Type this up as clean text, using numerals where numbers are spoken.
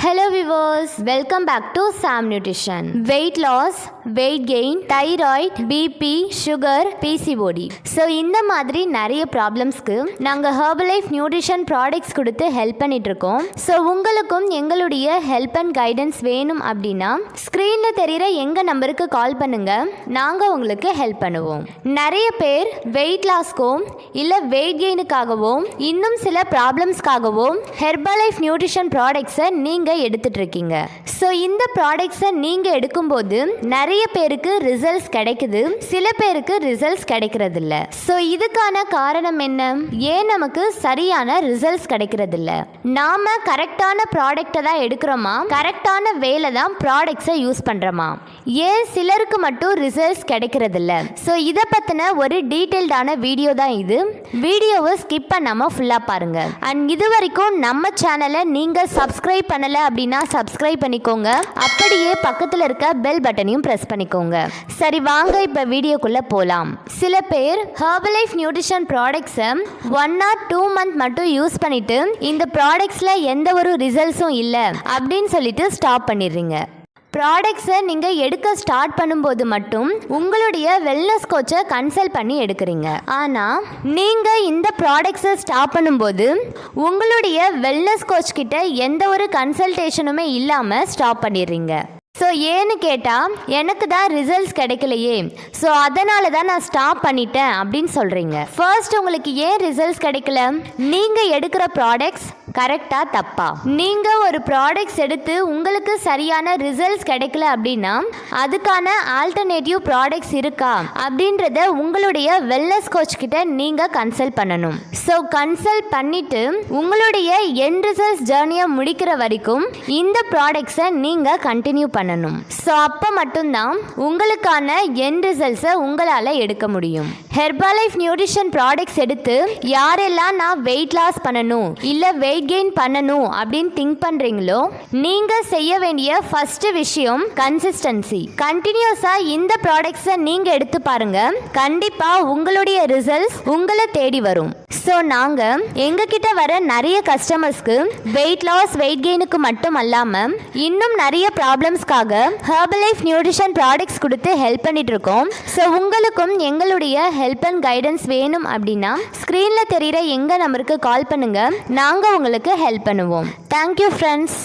Hello viewers, welcome back to Sam Nutrition. Weight loss, weight gain, thyroid, BP, sugar, PCOD. So இந்த மாதிரி நிறைய ப்ராப்ளம்ஸ்க்கு நாங்கள் Herbalife Nutrition Products கொடுத்து help பண்ணிட்டு இருக்கோம். ஸோ உங்களுக்கும் எங்களுடைய ஹெல்ப் அண்ட் கைடன்ஸ் வேணும் அப்படின்னா ஸ்க்ரீனில் தெரிகிற எங்கள் நம்பருக்கு கால் பண்ணுங்க, நாங்கள் உங்களுக்கு ஹெல்ப் பண்ணுவோம். நிறைய பேர் வெயிட் லாஸ்க்கும் இல்லை வெயிட் கெயினுக்காகவும் இன்னும் சில ப்ராப்ளம்ஸ்க்காகவும் Herbalife Nutrition ப்ராடக்ட்ஸை நீங்கள் எடுத்துட்டு இருக்கீங்க. ஸோ இந்த ப்ராடக்ட்ஸை நீங்கள் எடுக்கும்போது நிறைய பேருக்கு ரிசல்ட்ஸ் கிடைக்குது, சில பேருக்கு ரிசல்ட்ஸ் கிடைக்கிறது இல்லை. ஸோ இதுக்கான காரணம் என்ன? ஏன் நமக்கு சரியான ரிசல்ட்ஸ் கிடைக்கிறது இல்லை? நாம கரெக்டான ப்ராடக்டை தான் எடுக்கிறோமா, கரெக்டான வேலை தான் ப்ராடக்ட்ஸை யூஸ் பண்ணுறோமா? ஏன் சிலருக்கு மட்டும் ரிசல்ட்ஸ் கிடைக்கிறது இல்லை? ஸோ இதை பற்றின ஒரு டீட்டெயில்டான வீடியோ தான் இது. வீடியோவை ஸ்கிப் பண்ணாமல் ஃபுல்லாக பாருங்க. அண்ட் இது வரைக்கும் நம்ம சேனலை நீங்கள் சப்ஸ்கிரைப் பண்ணலை அப்படின்னா சப்ஸ்கிரைப் பண்ணிக்கோங்க, அப்படியே பக்கத்தில் இருக்க பெல் பட்டனையும் ப்ரெஸ் பண்ணிக்கோங்க. சரி வாங்க இப்போ வீடியோக்குள்ளே போகலாம். சில பேர் Herbalife Nutrition ப்ராடக்ட்ஸை 1 or 2 month மட்டும் யூஸ் பண்ணிட்டு இந்த ப்ராடக்ட்ஸில் எந்த ஒரு ரிசல்ட்ஸும் இல்லை அப்படின்னு சொல்லிட்டு ஸ்டாப் பண்ணிடுறீங்க. ப்ராடக்ட்ஸை நீங்கள் எடுக்க ஸ்டார்ட் பண்ணும்போது மட்டும் உங்களுடைய வெல்னஸ் கோச்சை கன்சல்ட் பண்ணி எடுக்கிறீங்க. ஆனால் நீங்கள் இந்த ப்ராடக்ட்ஸை ஸ்டாப் பண்ணும்போது உங்களுடைய வெல்னஸ் கோச் கிட்ட எந்த ஒரு கன்சல்டேஷனுமே இல்லாமல் ஸ்டாப் பண்ணிடுறீங்க. ஸோ ஏன்னு கேட்டால் எனக்கு தான் ரிசல்ட்ஸ் கிடைக்கலையே, ஸோ அதனால தான் நான் ஸ்டாப் பண்ணிட்டேன் அப்படின்னு சொல்கிறீங்க. ஃபர்ஸ்ட் உங்களுக்கு ஏன் ரிசல்ட்ஸ் கிடைக்கல? நீங்கள் எடுக்கிற ப்ராடக்ட்ஸ் கரெக்டாக தப்பா? நீங்கள் ஒரு ப்ராடக்ட்ஸ் எடுத்து உங்களுக்கு சரியான ரிசல்ட்ஸ் கிடைக்கல அப்படின்னா அதுக்கான ஆல்டர்னேட்டிவ் ப்ராடக்ட்ஸ் இருக்கா அப்படின்றத உங்களுடைய வெல்னஸ் கோச் கிட்ட நீங்கள் கன்சல்ட் பண்ணணும். ஸோ கன்சல்ட் பண்ணிட்டு உங்களுடைய எண்ட் ரிசல்ட்ஸ் ஜேர்னியை முடிக்கிற வரைக்கும் இந்த ப்ராடக்ட்ஸை நீங்கள் கண்டினியூ பண்ணணும். ஸோ அப்போ மட்டும்தான் உங்களுக்கான எண்ட் ரிசல்ட்ஸை உங்களால் எடுக்க முடியும். Herbalife Nutrition ப்ராடக்ட்ஸ் எடுத்து யாரெல்லாம் நான் வெயிட் லாஸ் பண்ணணும் இல்லை வெயிட் கெயின் பண்ணணும் அப்படின்னு திங்க் பண்ணுறீங்களோ நீங்கள் செய்ய வேண்டிய ஃபர்ஸ்ட் விஷயம் கன்சிஸ்டன்சி. கண்டினியூஸாக இந்த ப்ராடக்ட்ஸை நீங்கள் எடுத்து பாருங்க, கண்டிப்பாக உங்களுடைய ரிசல்ட்ஸ் உங்களை தேடி வரும். ஸோ நாங்கள் எங்ககிட்ட வர நிறைய கஸ்டமர்ஸ்க்கு வெயிட் லாஸ் வெயிட் கெயினுக்கு மட்டும் அல்லாமல் இன்னும் நிறைய ப்ராப்ளம்ஸ்க்காக Herbalife Nutrition ப்ராடக்ட்ஸ் கொடுத்து ஹெல்ப் பண்ணிட்டு இருக்கோம். ஸோ உங்களுக்கும் எங்களுடைய ஹெல்ப் அண்ட் கைடன்ஸ் வேணும் அப்படின்னா ஸ்க்ரீனில் தெரிகிற எங்கள் நம்பருக்கு கால் பண்ணுங்க, நாங்கள் உங்களுக்கு ஹெல்ப் பண்ணுவோம். Thank you friends.